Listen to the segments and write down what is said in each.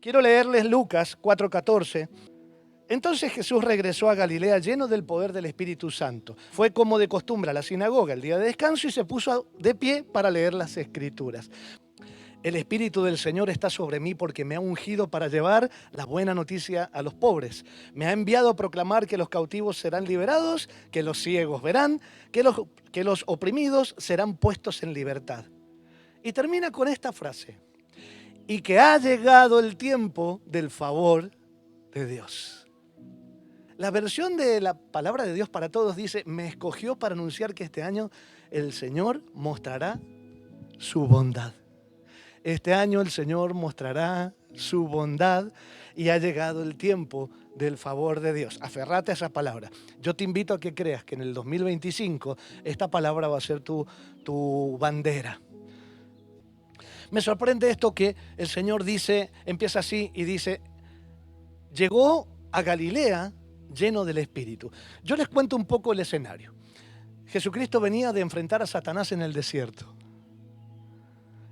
Quiero leerles Lucas 4:14. Entonces Jesús regresó a Galilea lleno del poder del Espíritu Santo. Fue como de costumbre a la sinagoga el día de descanso y se puso de pie para leer las Escrituras. El Espíritu del Señor está sobre mí porque me ha ungido para llevar la buena noticia a los pobres. Me ha enviado a proclamar que los cautivos serán liberados, que los ciegos verán, que los oprimidos serán puestos en libertad. Y termina con esta frase: y que ha llegado el tiempo del favor de Dios. La versión de la palabra de Dios para todos dice: me escogió para anunciar que este año el Señor mostrará su bondad. Este año el Señor mostrará su bondad y ha llegado el tiempo del favor de Dios. Aferrate a esa palabra. Yo te invito a que creas que en el 2025 esta palabra va a ser tu bandera. Me sorprende esto que el Señor dice, empieza así y dice: llegó a Galilea lleno del Espíritu. Yo les cuento un poco el escenario. Jesucristo venía de enfrentar a Satanás en el desierto.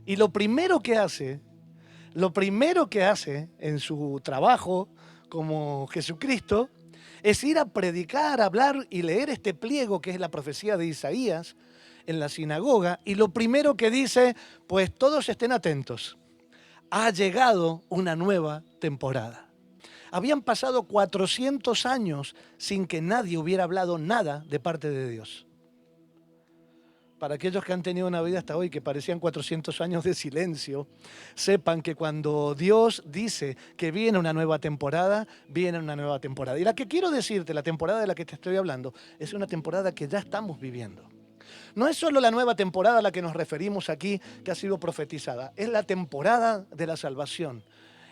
Y lo primero que hace en su trabajo como Jesucristo es ir a predicar, hablar y leer este pliego que es la profecía de Isaías en la sinagoga. Y lo primero que dice: pues todos estén atentos, ha llegado una nueva temporada. Habían pasado 400 años sin que nadie hubiera hablado nada de parte de Dios. Para aquellos que han tenido una vida hasta hoy que parecían 400 años de silencio, sepan que cuando Dios dice que viene una nueva temporada, viene una nueva temporada. Y la que quiero decirte, la temporada de la que te estoy hablando, es una temporada que ya estamos viviendo. No es solo la nueva temporada a la que nos referimos aquí, que ha sido profetizada, es la temporada de la salvación,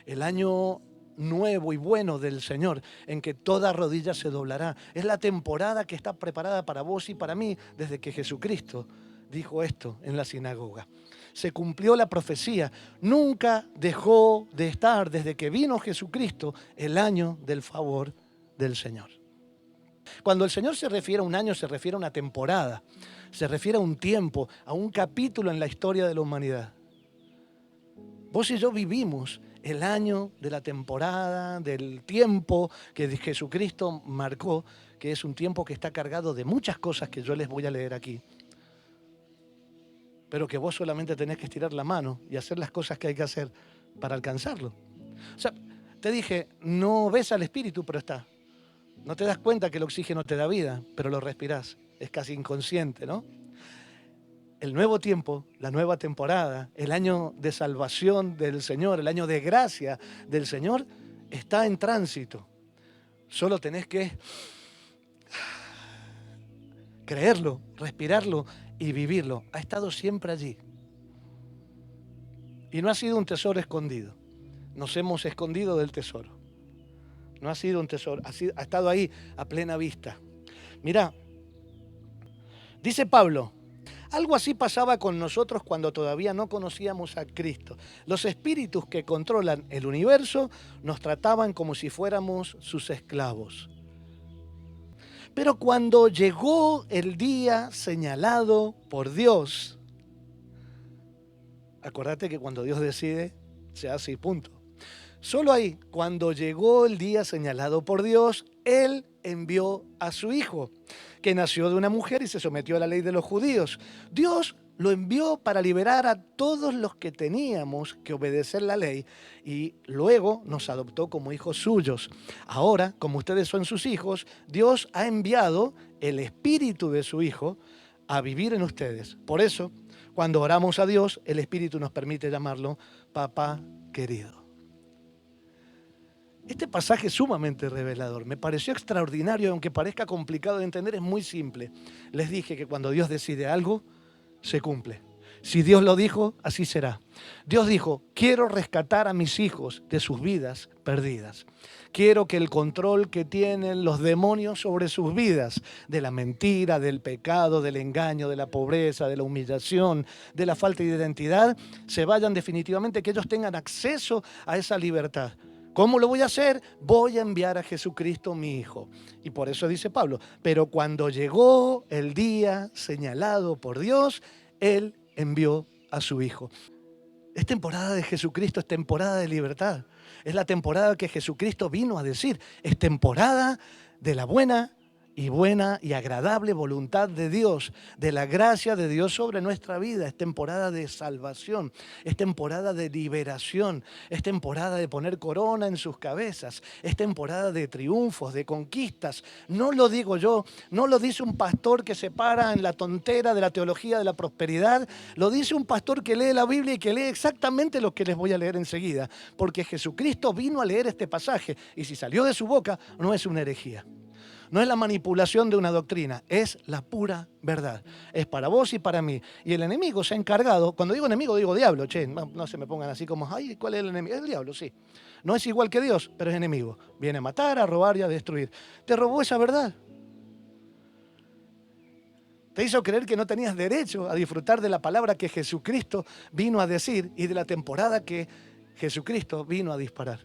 el año nuevo y bueno del Señor, en que toda rodilla se doblará. Es la temporada que está preparada para vos y para mí desde que Jesucristo dijo esto en la sinagoga. Se cumplió la profecía. Nunca dejó de estar desde que vino Jesucristo el año del favor del Señor. Cuando el Señor se refiere a un año, se refiere a una temporada, se refiere a un tiempo, a un capítulo en la historia de la humanidad. Vos y yo vivimos el año de la temporada, del tiempo que Jesucristo marcó, que es un tiempo que está cargado de muchas cosas que yo les voy a leer aquí, pero que vos solamente tenés que estirar la mano y hacer las cosas que hay que hacer para alcanzarlo. O sea, te dije, no ves al Espíritu, pero está. No te das cuenta que el oxígeno te da vida, pero lo respirás. Es casi inconsciente, ¿no? El nuevo tiempo, la nueva temporada, el año de salvación del Señor, el año de gracia del Señor, está en tránsito. Solo tenés que creerlo, respirarlo y vivirlo. Ha estado siempre allí. Y no ha sido un tesoro escondido. Nos hemos escondido del tesoro. No ha sido un tesoro, ha estado ahí a plena vista. Mirá, dice Pablo: algo así pasaba con nosotros cuando todavía no conocíamos a Cristo. Los espíritus que controlan el universo nos trataban como si fuéramos sus esclavos. Pero cuando llegó el día señalado por Dios, acordate que cuando Dios decide, se hace y punto. Solo ahí, cuando llegó el día señalado por Dios, Él envió a su Hijo, que nació de una mujer y se sometió a la ley de los judíos. Dios lo envió para liberar a todos los que teníamos que obedecer la ley y luego nos adoptó como hijos suyos. Ahora, como ustedes son sus hijos, Dios ha enviado el Espíritu de su Hijo a vivir en ustedes. Por eso, cuando oramos a Dios, el Espíritu nos permite llamarlo Papá querido. Este pasaje es sumamente revelador, me pareció extraordinario, aunque parezca complicado de entender, es muy simple. Les dije que cuando Dios decide algo, se cumple. Si Dios lo dijo, así será. Dios dijo: quiero rescatar a mis hijos de sus vidas perdidas. Quiero que el control que tienen los demonios sobre sus vidas, de la mentira, del pecado, del engaño, de la pobreza, de la humillación, de la falta de identidad, se vayan definitivamente, que ellos tengan acceso a esa libertad. ¿Cómo lo voy a hacer? Voy a enviar a Jesucristo mi Hijo. Y por eso dice Pablo: pero cuando llegó el día señalado por Dios, Él envió a su Hijo. Es temporada de Jesucristo, es temporada de libertad. Es la temporada que Jesucristo vino a decir. Es temporada de la buena y agradable voluntad de Dios, de la gracia de Dios sobre nuestra vida. Es temporada de salvación, es temporada de liberación, es temporada de poner corona en sus cabezas, es temporada de triunfos, de conquistas. No lo digo yo, no lo dice un pastor que se para en la tontera de la teología de la prosperidad, lo dice un pastor que lee la Biblia y que lee exactamente lo que les voy a leer enseguida, porque Jesucristo vino a leer este pasaje y si salió de su boca no es una herejía. No es la manipulación de una doctrina, es la pura verdad. Es para vos y para mí. Y el enemigo se ha encargado, cuando digo enemigo digo diablo, che, no se me pongan así como, ay, ¿cuál es el enemigo? Es el diablo, sí. No es igual que Dios, pero es enemigo. Viene a matar, a robar y a destruir. Te robó esa verdad. Te hizo creer que no tenías derecho a disfrutar de la palabra que Jesucristo vino a decir y de la temporada que Jesucristo vino a disparar.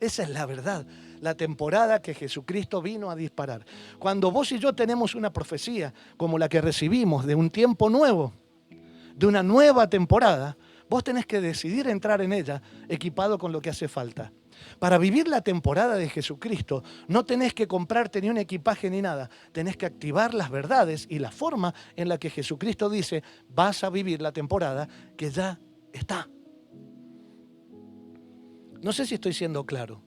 Esa es la verdad, la temporada que Jesucristo vino a disparar. Cuando vos y yo tenemos una profecía como la que recibimos de un tiempo nuevo, de una nueva temporada, vos tenés que decidir entrar en ella equipado con lo que hace falta. Para vivir la temporada de Jesucristo no tenés que comprarte ni un equipaje ni nada, tenés que activar las verdades y la forma en la que Jesucristo dice vas a vivir la temporada que ya está. No sé si estoy siendo claro.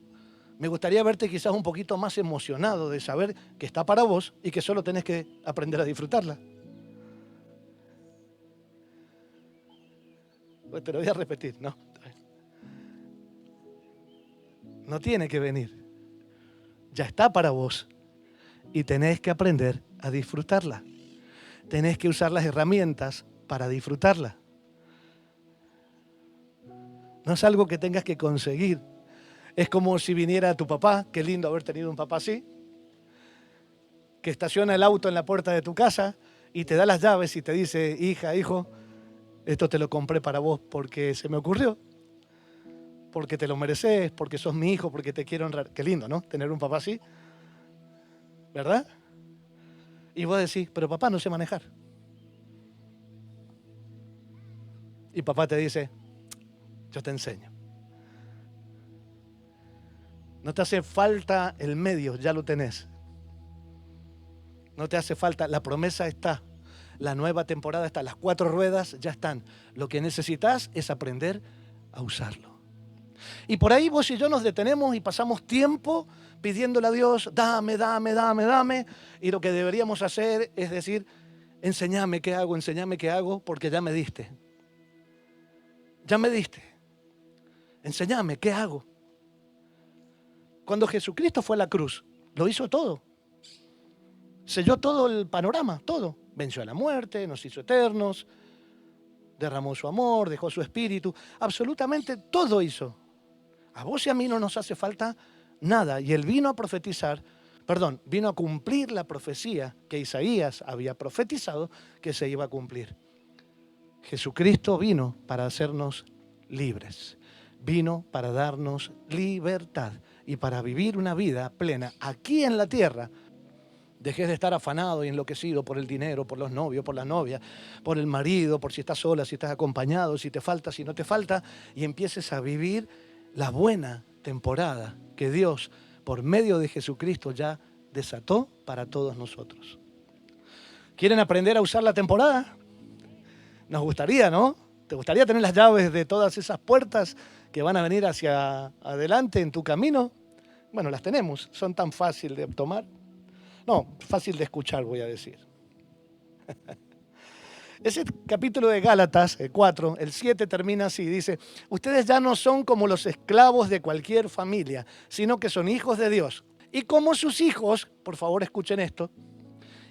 Me gustaría verte quizás un poquito más emocionado de saber que está para vos y que solo tenés que aprender a disfrutarla. Pues te lo voy a repetir, ¿no? No tiene que venir. Ya está para vos y tenés que aprender a disfrutarla. Tenés que usar las herramientas para disfrutarla. No es algo que tengas que conseguir. Es como si viniera tu papá, qué lindo haber tenido un papá así, que estaciona el auto en la puerta de tu casa y te da las llaves y te dice, hija, hijo, esto te lo compré para vos porque se me ocurrió, porque te lo mereces, porque sos mi hijo, porque te quiero honrar. Qué lindo, ¿no? Tener un papá así, ¿verdad? Y vos decís, pero papá no sé manejar. Y papá te dice, yo te enseño. No te hace falta el medio, ya lo tenés. No te hace falta, la promesa está, la nueva temporada está, las 4 ruedas ya están. Lo que necesitas es aprender a usarlo. Y por ahí vos y yo nos detenemos y pasamos tiempo pidiéndole a Dios, dame, dame, dame, dame. Y lo que deberíamos hacer es decir, enséñame qué hago, porque ya me diste. Ya me diste. Enséñame qué hago. Cuando Jesucristo fue a la cruz, lo hizo todo. Selló todo el panorama, todo. Venció a la muerte, nos hizo eternos, derramó su amor, dejó su espíritu. Absolutamente todo hizo. A vos y a mí no nos hace falta nada. Y Él vino a profetizar, vino a cumplir la profecía que Isaías había profetizado que se iba a cumplir. Jesucristo vino para hacernos libres. Vino para darnos libertad y para vivir una vida plena aquí en la tierra. Dejes de estar afanado y enloquecido por el dinero, por los novios, por la novia, por el marido, por si estás sola, si estás acompañado, si te falta, si no te falta, y empieces a vivir la buena temporada que Dios, por medio de Jesucristo, ya desató para todos nosotros. ¿Quieren aprender a usar la temporada? Nos gustaría, ¿no? ¿Te gustaría tener las llaves de todas esas puertas que van a venir hacia adelante en tu camino? Bueno, las tenemos, son tan fáciles de tomar. No, fácil de escuchar, voy a decir. Ese capítulo de Gálatas, el 4, el 7 termina así, dice, ustedes ya no son como los esclavos de cualquier familia, sino que son hijos de Dios. Y como sus hijos, por favor escuchen esto,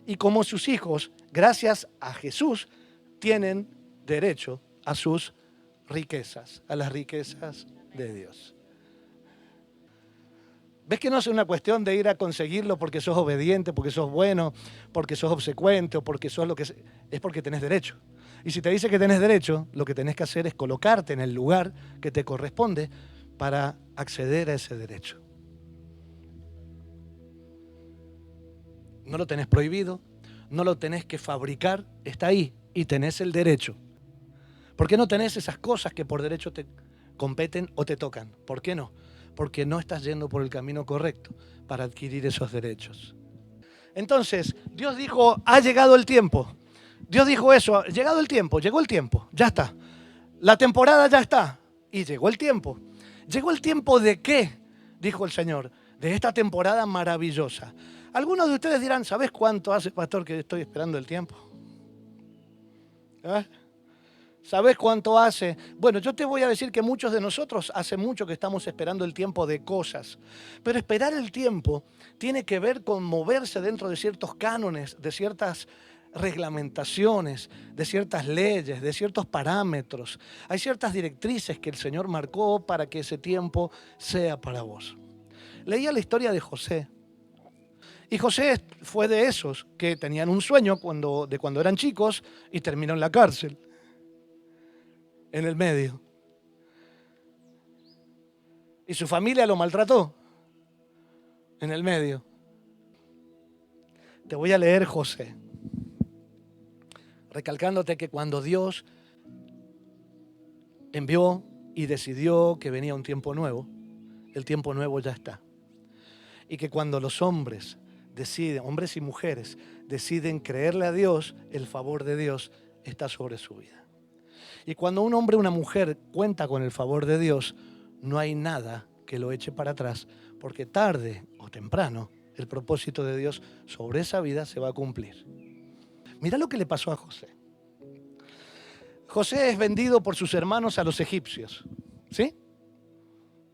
y como sus hijos, gracias a Jesús, tienen derecho a sus riquezas, a las riquezas de Dios. ¿Ves que no es una cuestión de ir a conseguirlo porque sos obediente, porque sos bueno, porque sos obsecuente o porque sos lo que es porque tenés derecho? Y si te dice que tenés derecho, lo que tenés que hacer es colocarte en el lugar que te corresponde para acceder a ese derecho. No lo tenés prohibido, no lo tenés que fabricar, está ahí y tenés el derecho. ¿Por qué no tenés esas cosas que por derecho te competen o te tocan? ¿Por qué no? Porque no estás yendo por el camino correcto para adquirir esos derechos. Entonces, Dios dijo, ha llegado el tiempo. Dios dijo eso, llegado el tiempo, llegó el tiempo, ya está. La temporada ya está y llegó el tiempo. ¿Llegó el tiempo de qué? Dijo el Señor, de esta temporada maravillosa. Algunos de ustedes dirán, ¿sabes cuánto hace, pastor, que estoy esperando el tiempo? ¿Eh? ¿Sabes cuánto hace? Bueno, yo te voy a decir que muchos de nosotros hace mucho que estamos esperando el tiempo de cosas. Pero esperar el tiempo tiene que ver con moverse dentro de ciertos cánones, de ciertas reglamentaciones, de ciertas leyes, de ciertos parámetros. Hay ciertas directrices que el Señor marcó para que ese tiempo sea para vos. Leía la historia de José. Y José fue de esos que tenían un sueño de cuando eran chicos y terminó en la cárcel. En el medio. Y su familia lo maltrató. En el medio. Te voy a leer José. Recalcándote que cuando Dios envió y decidió que venía un tiempo nuevo, el tiempo nuevo ya está. Y que cuando los hombres deciden, hombres y mujeres, deciden creerle a Dios, el favor de Dios está sobre su vida. Y cuando un hombre o una mujer cuenta con el favor de Dios, no hay nada que lo eche para atrás, porque tarde o temprano el propósito de Dios sobre esa vida se va a cumplir. Mira lo que le pasó a José. José es vendido por sus hermanos a los egipcios, ¿sí?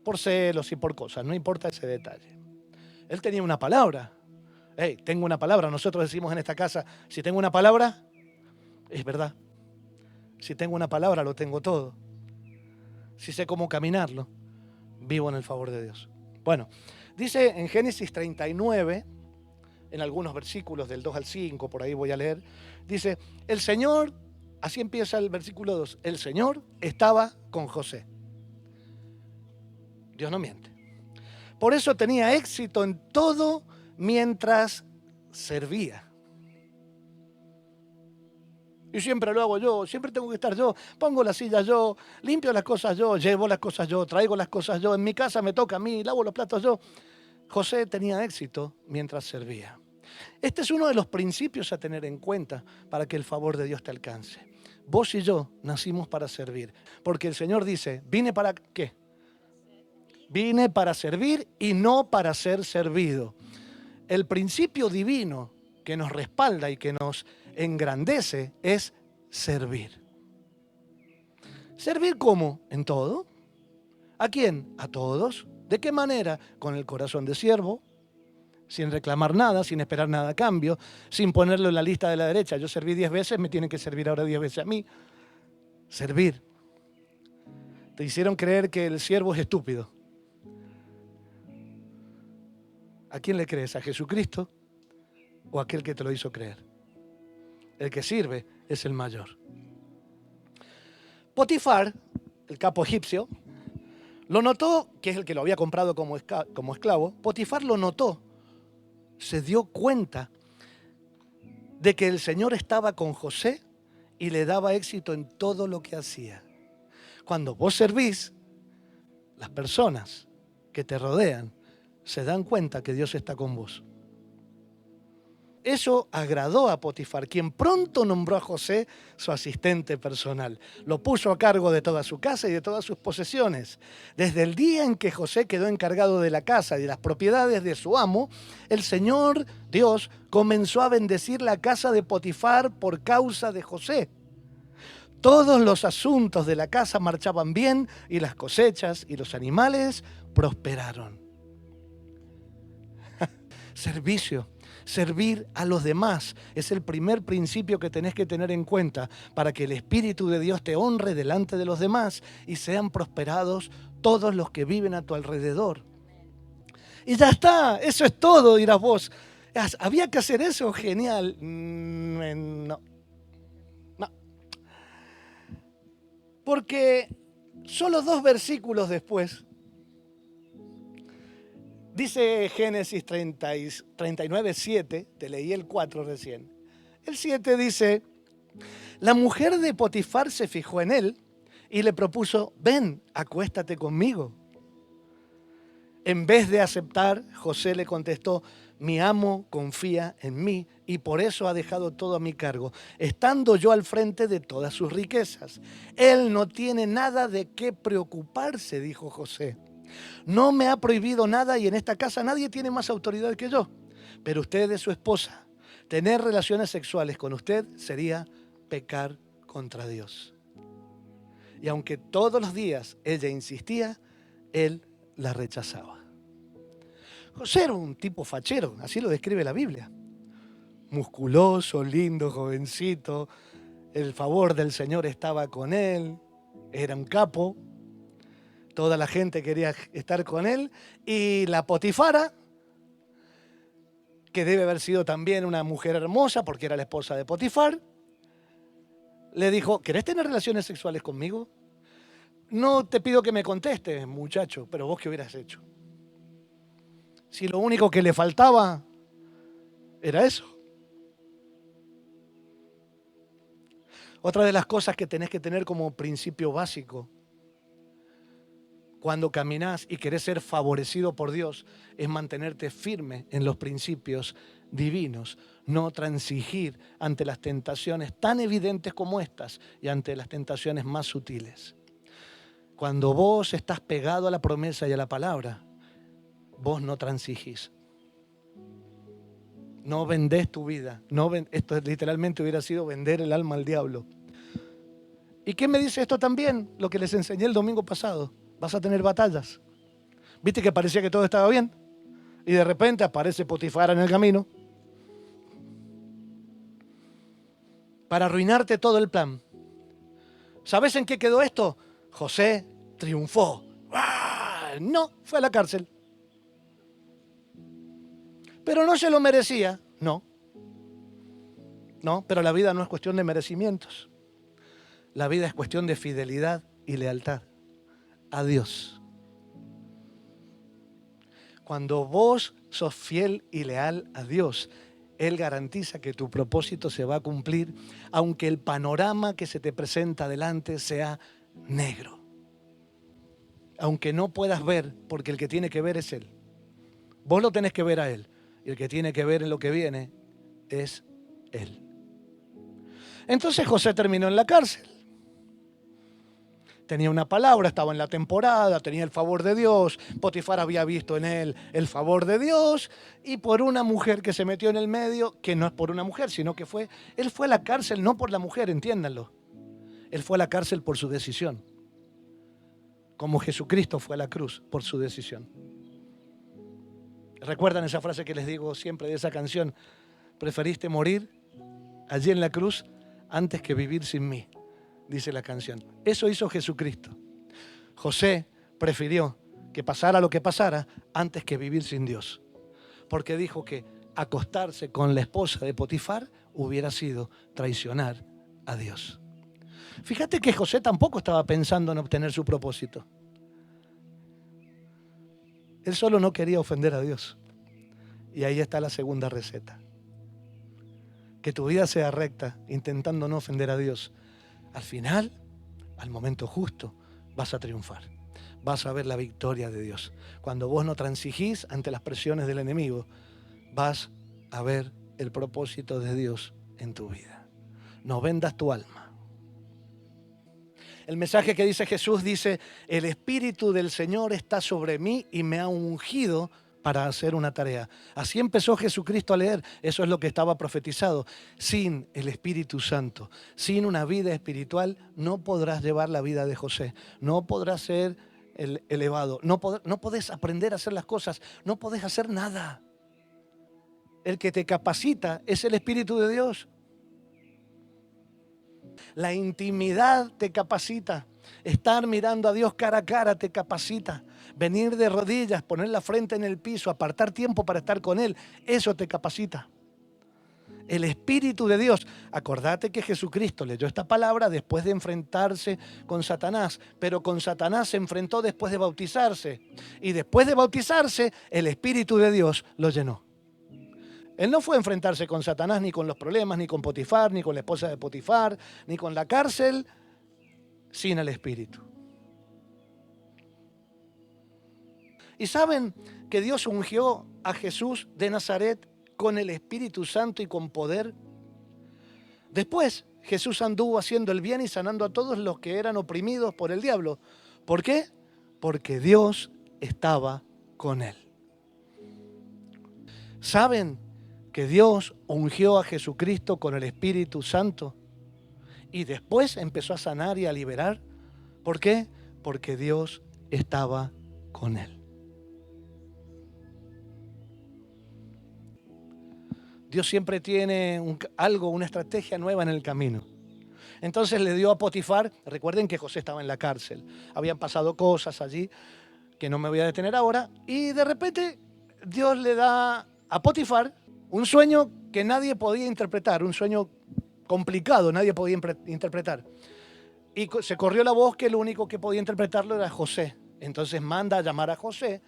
Por celos y por cosas, no importa ese detalle. Él tenía una palabra. Hey, tengo una palabra. Nosotros decimos en esta casa, si tengo una palabra, es verdad. Si tengo una palabra, lo tengo todo. Si sé cómo caminarlo, vivo en el favor de Dios. Bueno, dice en Génesis 39, en algunos versículos del 2 al 5, por ahí voy a leer, dice, el Señor, así empieza el versículo 2, el Señor estaba con José. Dios no miente. Por eso tenía éxito en todo mientras servía. Y siempre lo hago yo, siempre tengo que estar yo, pongo la silla yo, limpio las cosas yo, llevo las cosas yo, traigo las cosas yo, en mi casa me toca a mí, lavo los platos yo. José tenía éxito mientras servía. Este es uno de los principios a tener en cuenta para que el favor de Dios te alcance. Vos y yo nacimos para servir, porque el Señor dice, ¿vine para qué? Vine para servir y no para ser servido. El principio divino que nos respalda y que nos engrandece es servir. ¿Servir cómo? ¿En todo? ¿A quién? A todos. ¿De qué manera? Con el corazón de siervo, sin reclamar nada, sin esperar nada a cambio, sin ponerlo en la lista de la derecha. Yo serví 10 veces, me tienen que servir ahora 10 veces a mí. Servir. Te hicieron creer que el siervo es estúpido. ¿A quién le crees? ¿A Jesucristo o a aquel que te lo hizo creer? El que sirve es el mayor. Potifar, el capo egipcio, lo notó, que es el que lo había comprado como esclavo. Potifar lo notó, se dio cuenta de que el Señor estaba con José y le daba éxito en todo lo que hacía. Cuando vos servís, las personas que te rodean se dan cuenta que Dios está con vos. Eso agradó a Potifar, quien pronto nombró a José su asistente personal. Lo puso a cargo de toda su casa y de todas sus posesiones. Desde el día en que José quedó encargado de la casa y de las propiedades de su amo, el Señor Dios comenzó a bendecir la casa de Potifar por causa de José. Todos los asuntos de la casa marchaban bien y las cosechas y los animales prosperaron. Servicio. Servir a los demás es el primer principio que tenés que tener en cuenta para que el Espíritu de Dios te honre delante de los demás y sean prosperados todos los que viven a tu alrededor. Y ya está, eso es todo, dirás vos. ¿Había que hacer eso? Genial. No. Porque solo 2 versículos después, dice Génesis 39, 7, te leí el 4 recién. El 7 dice, La mujer de Potifar se fijó en él y le propuso, ven, acuéstate conmigo. En vez de aceptar, José le contestó, mi amo confía en mí y por eso ha dejado todo a mi cargo, estando yo al frente de todas sus riquezas. Él no tiene nada de qué preocuparse, dijo José. No me ha prohibido nada y en esta casa nadie tiene más autoridad que yo. Pero usted es su esposa. Tener relaciones sexuales con usted sería pecar contra Dios. Y aunque todos los días ella insistía, él la rechazaba. José era un tipo fachero, así lo describe la Biblia. Musculoso, lindo, jovencito, el favor del Señor estaba con él, era un capo, toda la gente quería estar con él, y la Potifara, que debe haber sido también una mujer hermosa porque era la esposa de Potifar, le dijo, ¿querés tener relaciones sexuales conmigo? No te pido que me contestes, muchacho, pero vos qué hubieras hecho. Si lo único que le faltaba era eso. Otra de las cosas que tenés que tener como principio básico cuando caminás y querés ser favorecido por Dios es mantenerte firme en los principios divinos, no transigir ante las tentaciones tan evidentes como estas y ante las tentaciones más sutiles. Cuando vos estás pegado a la promesa y a la palabra, vos no transigís. No vendés tu vida. Esto literalmente hubiera sido vender el alma al diablo. ¿Y qué me dice esto también? Lo que les enseñé el domingo pasado. Vas a tener batallas. ¿Viste que parecía que todo estaba bien? Y de repente aparece Potifar en el camino para arruinarte todo el plan. ¿Sabes en qué quedó esto? José triunfó. ¡Ah! No, fue a la cárcel. Pero no se lo merecía. No, pero la vida no es cuestión de merecimientos. La vida es cuestión de fidelidad y lealtad a Dios. Cuando vos sos fiel y leal a Dios, Él garantiza que tu propósito se va a cumplir, aunque el panorama que se te presenta delante sea negro. Aunque no puedas ver, porque el que tiene que ver es Él. Vos lo tenés que ver a Él. Y el que tiene que ver en lo que viene es Él. Entonces José terminó en la cárcel. Tenía una palabra, estaba en la temporada, tenía el favor de Dios. Potifar había visto en él el favor de Dios. Y por una mujer que se metió en el medio, que no es por una mujer, sino que él fue a la cárcel no por la mujer, entiéndanlo. Él fue a la cárcel por su decisión. Como Jesucristo fue a la cruz por su decisión. ¿Recuerdan esa frase que les digo siempre de esa canción? Preferiste morir allí en la cruz antes que vivir sin mí, dice la canción. Eso hizo Jesucristo. José prefirió que pasara lo que pasara antes que vivir sin Dios. Porque dijo que acostarse con la esposa de Potifar hubiera sido traicionar a Dios. Fíjate que José tampoco estaba pensando en obtener su propósito. Él solo no quería ofender a Dios. Y ahí está la segunda receta. Que tu vida sea recta, intentando no ofender a Dios. Al final, al momento justo, vas a triunfar. Vas a ver la victoria de Dios. Cuando vos no transigís ante las presiones del enemigo, vas a ver el propósito de Dios en tu vida. No vendas tu alma. El mensaje que dice Jesús dice, el Espíritu del Señor está sobre mí y me ha ungido para hacer una tarea. Así empezó Jesucristo a leer. Eso es lo que estaba profetizado. Sin el Espíritu Santo, sin una vida espiritual, no podrás llevar la vida de José. No podrás ser elevado. No podés aprender a hacer las cosas. No podés hacer nada. El que te capacita es el Espíritu de Dios. La intimidad te capacita. Estar mirando a Dios cara a cara te capacita. Venir de rodillas, poner la frente en el piso, apartar tiempo para estar con Él, eso te capacita. El Espíritu de Dios. Acordate que Jesucristo leyó esta palabra después de enfrentarse con Satanás, pero con Satanás se enfrentó después de bautizarse. Y después de bautizarse, el Espíritu de Dios lo llenó. Él no fue a enfrentarse con Satanás, ni con los problemas, ni con Potifar, ni con la esposa de Potifar, ni con la cárcel, sin el Espíritu. ¿Y saben que Dios ungió a Jesús de Nazaret con el Espíritu Santo y con poder? Después Jesús anduvo haciendo el bien y sanando a todos los que eran oprimidos por el diablo. ¿Por qué? Porque Dios estaba con él. ¿Saben que Dios ungió a Jesucristo con el Espíritu Santo y después empezó a sanar y a liberar? ¿Por qué? Porque Dios estaba con él. Dios siempre tiene una estrategia nueva en el camino. Entonces le dio a Potifar, recuerden que José estaba en la cárcel, habían pasado cosas allí que no me voy a detener ahora, y de repente Dios le da a Potifar un sueño que nadie podía interpretar, un sueño complicado, nadie podía interpretar. Y se corrió la voz que el único que podía interpretarlo era José. Entonces manda a llamar a José,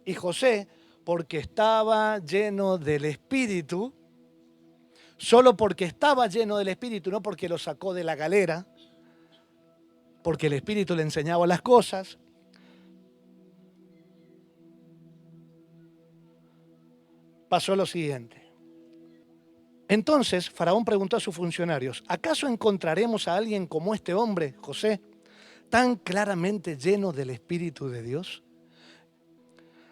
y José, porque estaba lleno del Espíritu, solo porque estaba lleno del Espíritu, no porque lo sacó de la galera, porque el Espíritu le enseñaba las cosas, pasó lo siguiente. Entonces Faraón preguntó a sus funcionarios, ¿acaso encontraremos a alguien como este hombre, José, tan claramente lleno del Espíritu de Dios?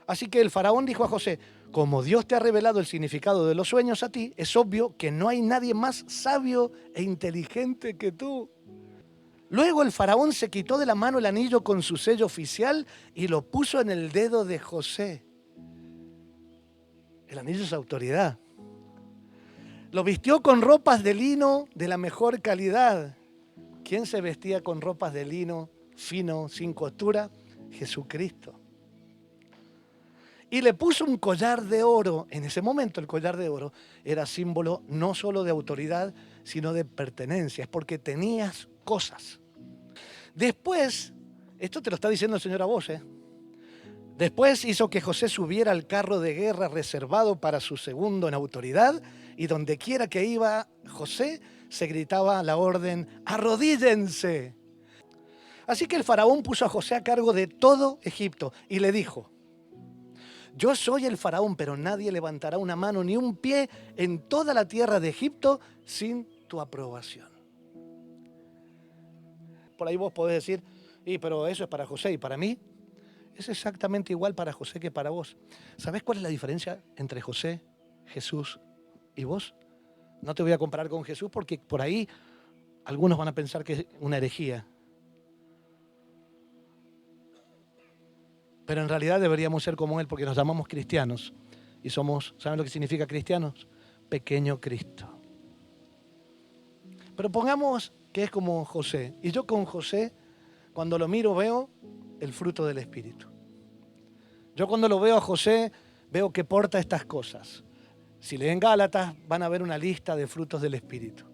Así que el Faraón dijo a José, como Dios te ha revelado el significado de los sueños a ti, es obvio que no hay nadie más sabio e inteligente que tú. Luego el Faraón se quitó de la mano el anillo con su sello oficial y lo puso en el dedo de José. El anillo es autoridad. Lo vistió con ropas de lino de la mejor calidad. ¿Quién se vestía con ropas de lino fino, sin costura? Jesucristo. Y le puso un collar de oro. En ese momento el collar de oro era símbolo no solo de autoridad, sino de pertenencia. Es porque tenías cosas. Después, esto te lo está diciendo el Señor a vos, Después hizo que José subiera al carro de guerra reservado para su segundo en autoridad, y donde quiera que iba José, se gritaba la orden, arrodíllense. Así que el faraón puso a José a cargo de todo Egipto y le dijo, yo soy el faraón, pero nadie levantará una mano ni un pie en toda la tierra de Egipto sin tu aprobación. Por ahí vos podés decir, pero eso es para José y para mí. Es exactamente igual para José que para vos. ¿Sabés cuál es la diferencia entre José, Jesús y vos? No te voy a comparar con Jesús porque por ahí algunos van a pensar que es una herejía. Pero en realidad deberíamos ser como Él porque nos llamamos cristianos. Y somos, ¿saben lo que significa cristianos? Pequeño Cristo. Pero pongamos que es como José. Y yo con José, cuando lo miro, veo el fruto del Espíritu. Yo cuando lo veo a José, veo que porta estas cosas. Si leen Gálatas, van a ver una lista de frutos del Espíritu.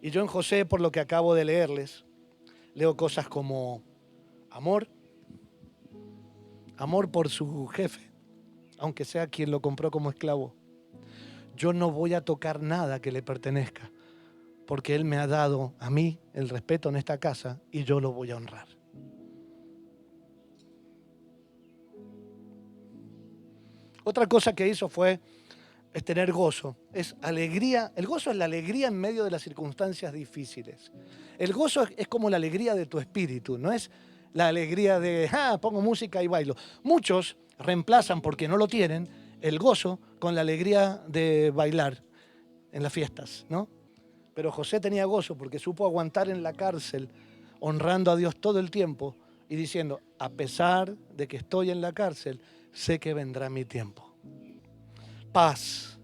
Y yo en José, por lo que acabo de leerles, leo cosas como amor por su jefe, aunque sea quien lo compró como esclavo. Yo no voy a tocar nada que le pertenezca, porque Él me ha dado a mí el respeto en esta casa y yo lo voy a honrar. Otra cosa que hizo es tener gozo, es alegría. El gozo es la alegría en medio de las circunstancias difíciles. El gozo es como la alegría de tu espíritu, no es la alegría de, pongo música y bailo. Muchos reemplazan, porque no lo tienen, el gozo con la alegría de bailar en las fiestas, ¿no? Pero José tenía gozo porque supo aguantar en la cárcel, honrando a Dios todo el tiempo y diciendo, a pesar de que estoy en la cárcel, sé que vendrá mi tiempo. Paz.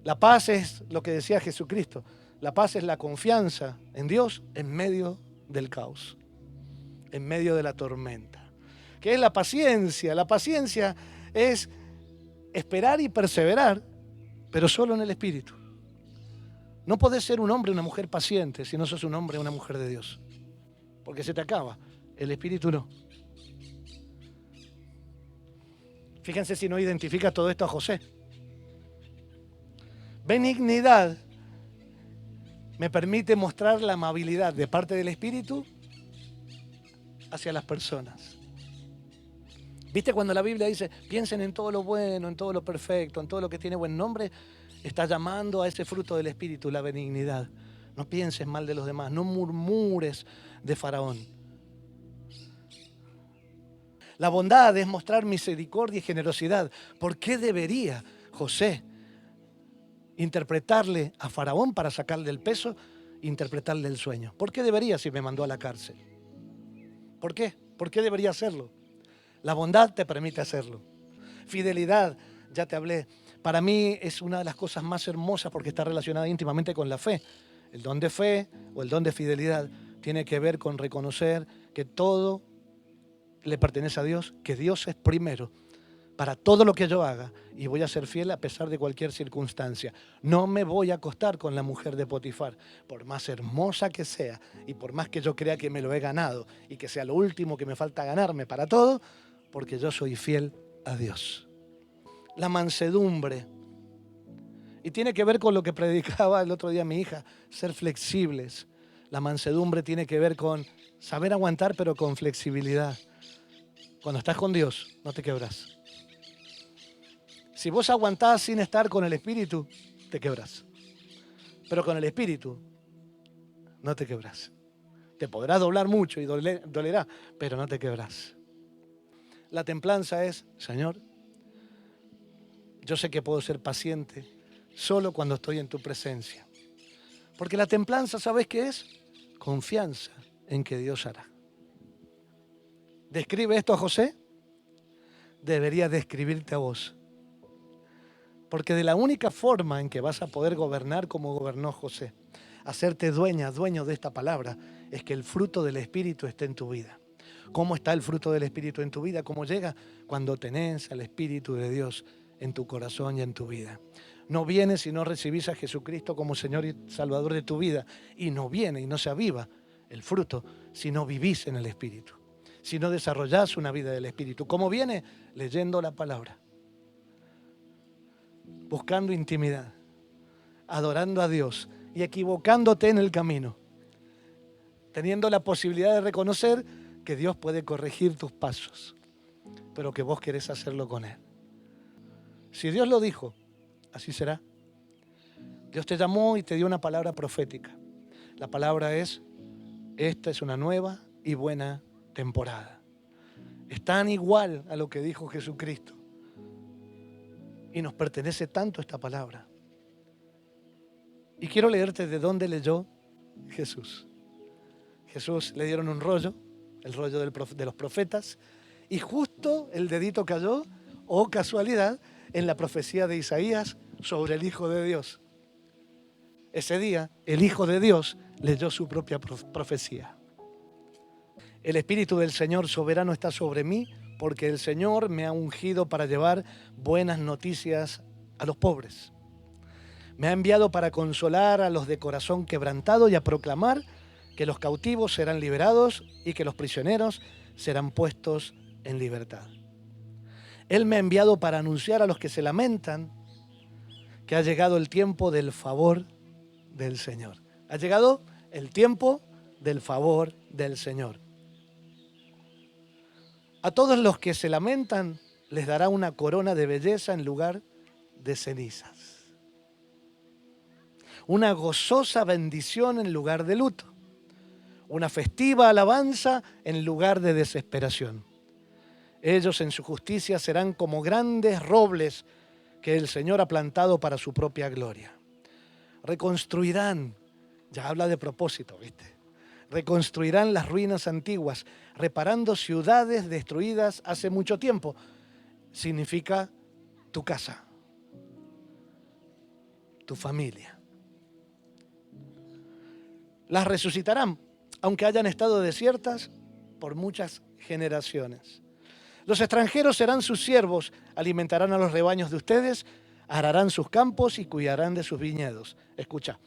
La paz es lo que decía Jesucristo. La paz es la confianza en Dios en medio del caos, en medio de la tormenta. ¿Qué es la paciencia? La paciencia es esperar y perseverar, pero solo en el Espíritu. No podés ser un hombre o una mujer paciente si no sos un hombre o una mujer de Dios, porque se te acaba. El Espíritu no. Fíjense si no identifica todo esto a José. Benignidad me permite mostrar la amabilidad de parte del Espíritu hacia las personas. ¿Viste cuando la Biblia dice, piensen en todo lo bueno, en todo lo perfecto, en todo lo que tiene buen nombre? Está llamando a ese fruto del Espíritu, la benignidad. No pienses mal de los demás, no murmures de Faraón. La bondad es mostrar misericordia y generosidad. ¿Por qué debería José interpretarle a Faraón para sacarle el peso, interpretarle el sueño? ¿Por qué debería si me mandó a la cárcel? ¿Por qué? ¿Por qué debería hacerlo? La bondad te permite hacerlo. Fidelidad, ya te hablé. Para mí es una de las cosas más hermosas porque está relacionada íntimamente con la fe. El don de fe o el don de fidelidad tiene que ver con reconocer que todo le pertenece a Dios, que Dios es primero para todo lo que yo haga y voy a ser fiel a pesar de cualquier circunstancia. No me voy a acostar con la mujer de Potifar, por más hermosa que sea y por más que yo crea que me lo he ganado y que sea lo último que me falta ganarme para todo, porque yo soy fiel a Dios. La mansedumbre. Y tiene que ver con lo que predicaba el otro día mi hija, ser flexibles. La mansedumbre tiene que ver con saber aguantar, pero con flexibilidad. Cuando estás con Dios, no te quebras. Si vos aguantás sin estar con el Espíritu, te quebras. Pero con el Espíritu, no te quebras. Te podrás doblar mucho y dolerá, pero no te quebras. La templanza es, Señor, yo sé que puedo ser paciente solo cuando estoy en tu presencia. Porque la templanza, ¿sabes qué es? Confianza en que Dios hará. ¿Describe esto a José? Debería describirte a vos. Porque de la única forma en que vas a poder gobernar como gobernó José, hacerte dueño de esta palabra, es que el fruto del Espíritu esté en tu vida. ¿Cómo está el fruto del Espíritu en tu vida? ¿Cómo llega? Cuando tenés al Espíritu de Dios en tu corazón y en tu vida. No viene si no recibís a Jesucristo como Señor y Salvador de tu vida. Y no viene y no se aviva el fruto si no vivís en el Espíritu. Si no desarrollás una vida del Espíritu. ¿Cómo viene? Leyendo la palabra. Buscando intimidad. Adorando a Dios. Y equivocándote en el camino. Teniendo la posibilidad de reconocer que Dios puede corregir tus pasos. Pero que vos querés hacerlo con Él. Si Dios lo dijo, así será. Dios te llamó y te dio una palabra profética. La palabra es, esta es una nueva y buena temporada. Es tan igual a lo que dijo Jesucristo. Y nos pertenece tanto esta palabra. Y quiero leerte de dónde leyó Jesús. Jesús le dieron un rollo, el rollo de los profetas, y justo el dedito cayó, oh casualidad, en la profecía de Isaías sobre el Hijo de Dios. Ese día, el Hijo de Dios leyó su propia profecía. El Espíritu del Señor soberano está sobre mí, porque el Señor me ha ungido para llevar buenas noticias a los pobres. Me ha enviado para consolar a los de corazón quebrantado y a proclamar que los cautivos serán liberados y que los prisioneros serán puestos en libertad. Él me ha enviado para anunciar a los que se lamentan que ha llegado el tiempo del favor del Señor. Ha llegado el tiempo del favor del Señor. A todos los que se lamentan les dará una corona de belleza en lugar de cenizas. Una gozosa bendición en lugar de luto. Una festiva alabanza en lugar de desesperación. Ellos en su justicia serán como grandes robles que el Señor ha plantado para su propia gloria. Reconstruirán, ya habla de propósito, ¿viste? Reconstruirán las ruinas antiguas, reparando ciudades destruidas hace mucho tiempo. Significa tu casa, tu familia. Las resucitarán, aunque hayan estado desiertas por muchas generaciones. Los extranjeros serán sus siervos, alimentarán a los rebaños de ustedes, ararán sus campos y cuidarán de sus viñedos. Escucha,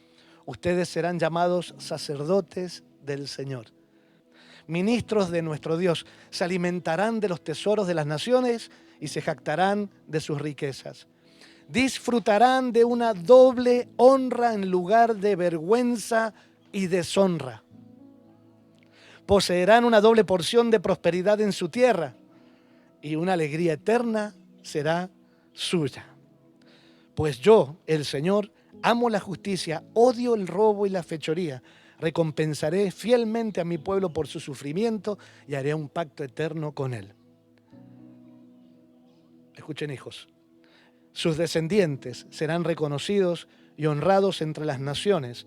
ustedes serán llamados sacerdotes del Señor, ministros de nuestro Dios. Se alimentarán de los tesoros de las naciones y se jactarán de sus riquezas. disfrutarán de una doble honra en lugar de vergüenza y deshonra. Poseerán una doble porción de prosperidad en su tierra y una alegría eterna será suya. Pues yo, el Señor, amo la justicia, odio el robo y la fechoría. Recompensaré fielmente a mi pueblo por su sufrimiento y haré un pacto eterno con él. Escuchen, hijos. Sus descendientes serán reconocidos y honrados entre las naciones.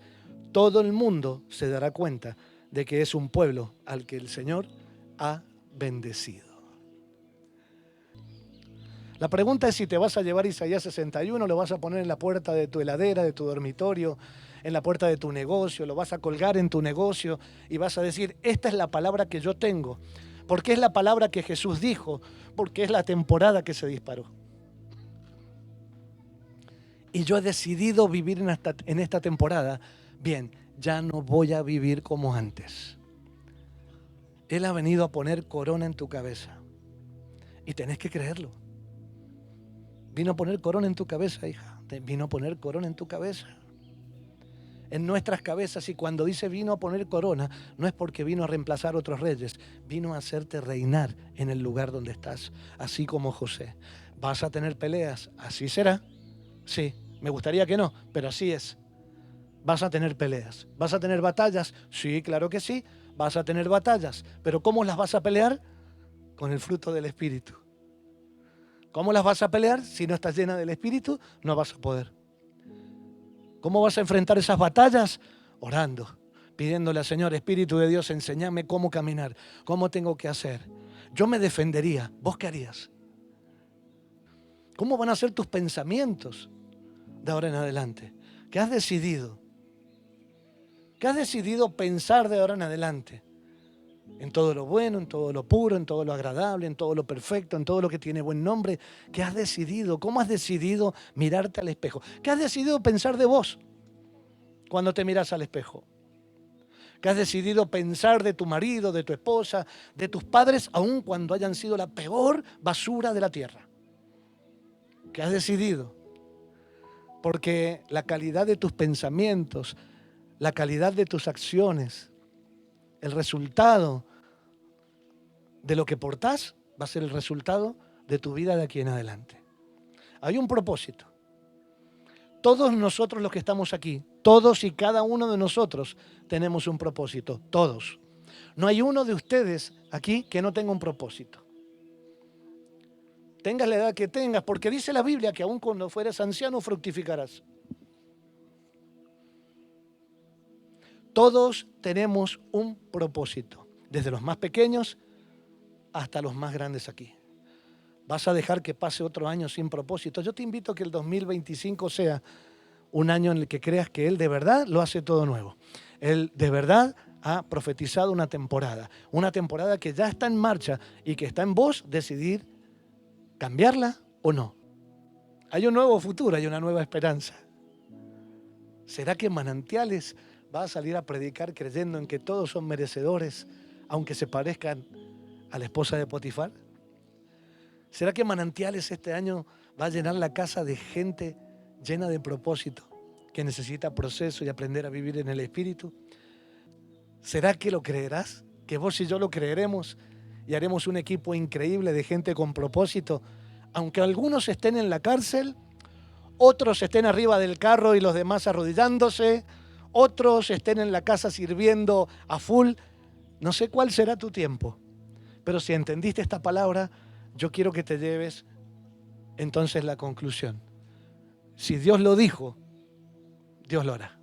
Todo el mundo se dará cuenta de que es un pueblo al que el Señor ha bendecido. La pregunta es si te vas a llevar Isaías 61, lo vas a poner en la puerta de tu heladera, de tu dormitorio, en la puerta de tu negocio, lo vas a colgar en tu negocio y vas a decir, esta es la palabra que yo tengo, porque es la palabra que Jesús dijo, porque es la temporada que se disparó. Y yo he decidido vivir en esta temporada. Bien, ya no voy a vivir como antes. Él ha venido a poner corona en tu cabeza. Y tenés que creerlo. Vino a poner corona en tu cabeza, hija. Vino a poner corona en tu cabeza. En nuestras cabezas, y cuando dice vino a poner corona, no es porque vino a reemplazar otros reyes. Vino a hacerte reinar en el lugar donde estás. Así como José. ¿Vas a tener peleas? Así será. Sí, me gustaría que no, pero así es. Vas a tener peleas. ¿Vas a tener batallas? Sí, claro que sí. Vas a tener batallas. ¿Pero cómo las vas a pelear? Con el fruto del Espíritu. ¿Cómo las vas a pelear? Si no estás llena del Espíritu, no vas a poder. ¿Cómo vas a enfrentar esas batallas? Orando, pidiéndole al Señor, Espíritu de Dios, enséñame cómo caminar, cómo tengo que hacer. Yo me defendería. ¿Vos qué harías? ¿Cómo van a ser tus pensamientos de ahora en adelante? ¿Qué has decidido? ¿Qué has decidido pensar de ahora en adelante? En todo lo bueno, en todo lo puro, en todo lo agradable, en todo lo perfecto, en todo lo que tiene buen nombre. ¿Qué has decidido? ¿Cómo has decidido mirarte al espejo? ¿Qué has decidido pensar de vos cuando te miras al espejo? ¿Qué has decidido pensar de tu marido, de tu esposa, de tus padres, aun cuando hayan sido la peor basura de la tierra? ¿Qué has decidido? Porque la calidad de tus pensamientos, la calidad de tus acciones, el resultado de lo que portás va a ser el resultado de tu vida de aquí en adelante. Hay un propósito. Todos nosotros los que estamos aquí, todos y cada uno de nosotros tenemos un propósito, todos. No hay uno de ustedes aquí que no tenga un propósito. Tengas la edad que tengas, porque dice la Biblia que aun cuando fueras anciano fructificarás. Todos tenemos un propósito, desde los más pequeños hasta los más grandes aquí. ¿Vas a dejar que pase otro año sin propósito? Yo te invito a que el 2025 sea un año en el que creas que Él de verdad lo hace todo nuevo. Él de verdad ha profetizado una temporada que ya está en marcha y que está en vos decidir cambiarla o no. Hay un nuevo futuro, hay una nueva esperanza. ¿Será que Manantiales va a salir a predicar creyendo en que todos son merecedores, aunque se parezcan a la esposa de Potifar? ¿Será que Manantiales este año va a llenar la casa de gente llena de propósito, que necesita proceso y aprender a vivir en el Espíritu? ¿Será que lo creerás? ¿Que vos y yo lo creeremos y haremos un equipo increíble de gente con propósito? Aunque algunos estén en la cárcel, otros estén arriba del carro y los demás arrodillándose, otros estén en la casa sirviendo a full. No sé cuál será tu tiempo, pero si entendiste esta palabra, yo quiero que te lleves entonces la conclusión. Si Dios lo dijo, Dios lo hará.